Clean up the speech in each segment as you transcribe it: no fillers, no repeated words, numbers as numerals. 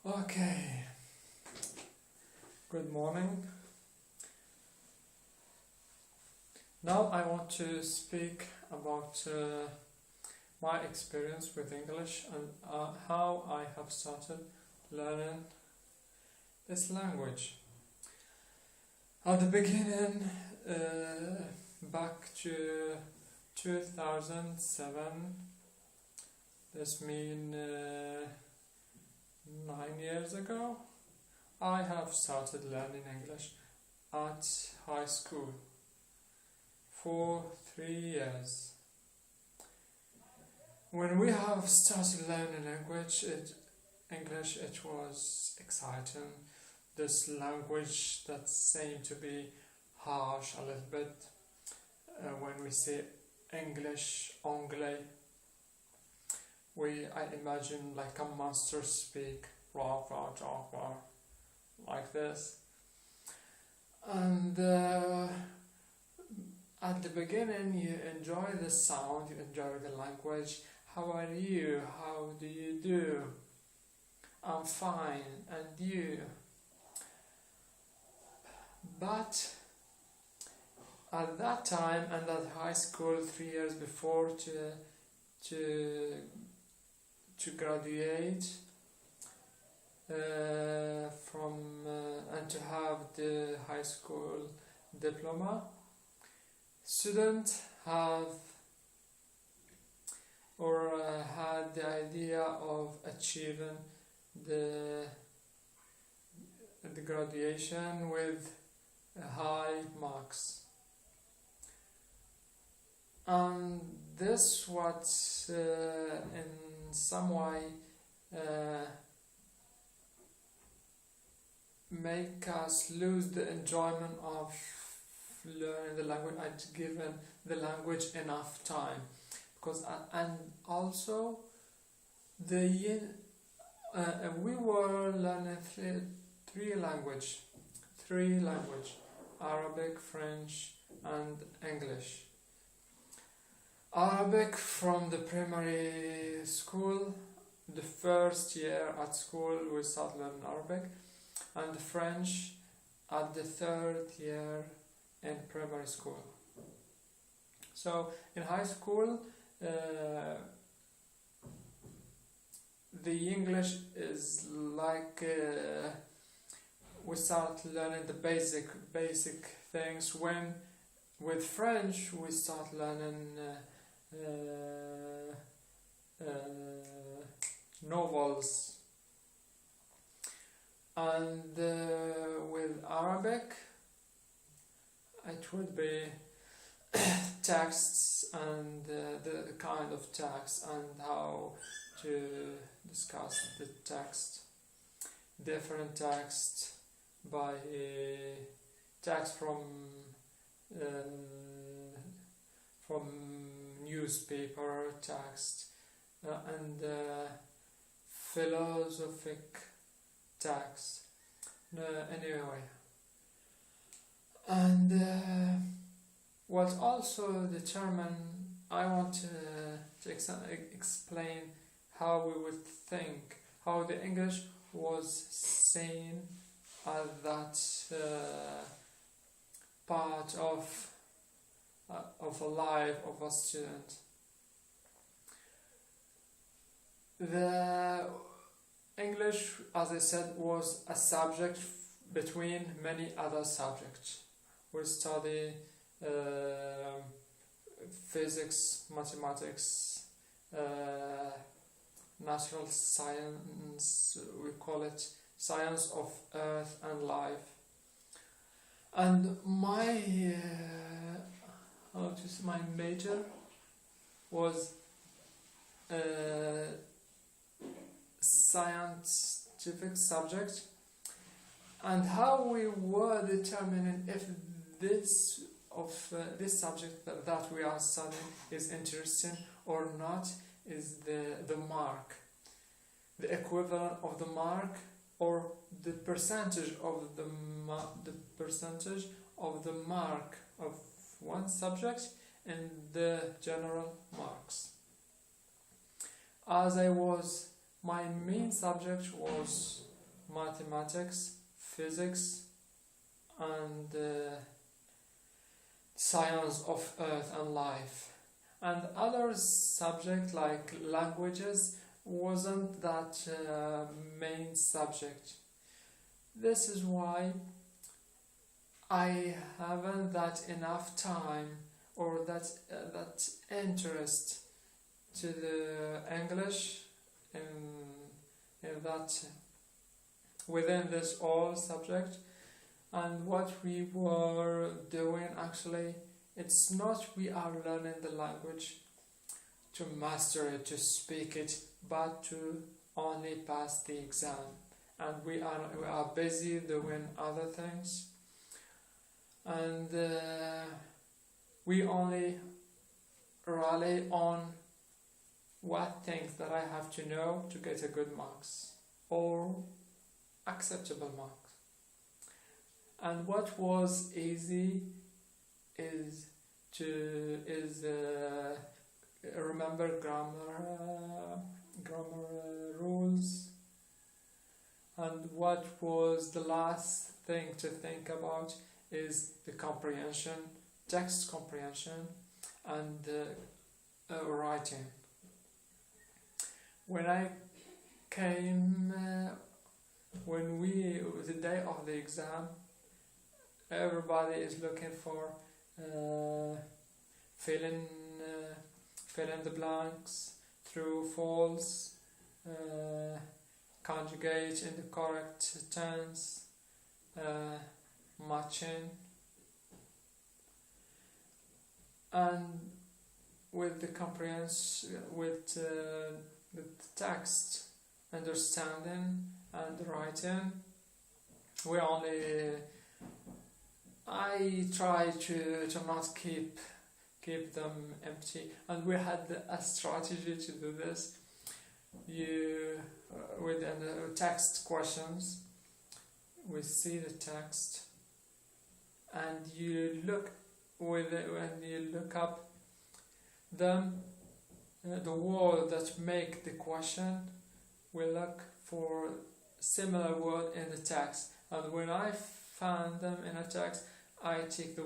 Okay, good morning. Now I want to speak about my experience with English and how I have started learning this language. At the beginning, back to 2007, this means 9 years ago, I have started learning English at high school for 3 years. When we have started learning English, it was exciting. This language that seemed to be harsh a little bit. When we say English, anglais, I imagine like a monster speak, rah, rah, rah, rah, like this. And at the beginning, you enjoy the sound, you enjoy the language. How are you? How do you do? I'm fine, and you? But at that time and at high school, 3 years before to graduate and to have the high school diploma, students have had the idea of achieving the graduation with high marks, and this what in some way make us lose the enjoyment of learning the language and giving the language enough time, because and also we were learning three language, Arabic, French and English. Arabic from the primary school, the first year at school we start learning Arabic, and French at the third year in primary school. So in high school, the English is like we start learning the basic things. When with French we start learning novels, and with Arabic it would be texts and the kind of text and how to discuss the text, different text by text from newspaper text and philosophic text. Anyway, and what also determine, I want to explain how we would think, how the English was seen as that part of a life of a student. The English, as I said, was a subject between many other subjects. We study physics, mathematics, natural science, we call it science of earth and life. And my major was scientific subject, and how we were determining if this subject that we are studying is interesting or not is the mark, the equivalent of the mark, or the percentage of the mark of one subject in the general marks. As my main subject was mathematics, physics, and science of earth and life. And other subject like languages wasn't that main subject. This is why I haven't that enough time or that interest to the English in that within this all subject. And what we were doing actually, it's not we are learning the language to master it, to speak it, but to only pass the exam. And we are busy doing other things, and we only rely on what things that I have to know to get a good marks or acceptable marks. And what was easy is to remember grammar rules. And what was the last thing to think about is the comprehension, text comprehension, and writing. When I came, the day of the exam, everybody is looking for fill in the blanks, true, false, conjugate in the correct tense, matching, and with the comprehension, with the text understanding and writing, I try to not keep them empty, and we had a strategy to do this. Within the text questions, we see the text, and you look with it when you look up them, the word that make the question. We look for similar word in the text, and when I found them in a text, I take the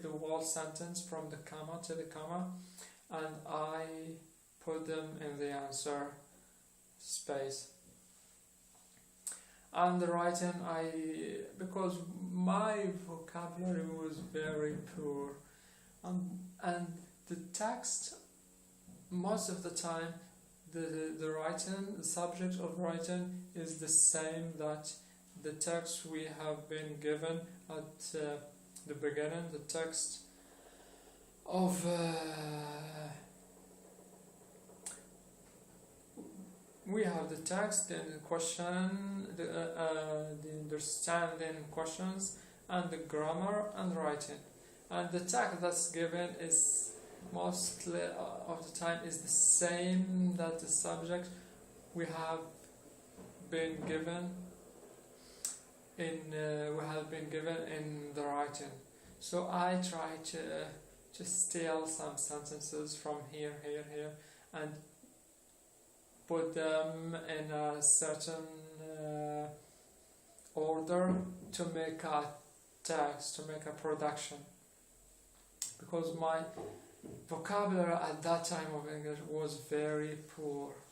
whole sentence from the comma to the comma, and I put them in the answer space. And the writing, because my vocabulary was very poor, and the text, most of the time, the writing, the subject of writing is the same that the text we have been given at the beginning, the text of we have the text, then the question, the understanding questions, and the grammar and writing. And the text that's given is mostly of the time is the same that the subject we have been given in the writing. So I try to steal some sentences from here, and put them in a certain order to make a text, to make a production. Because my vocabulary at that time of English was very poor.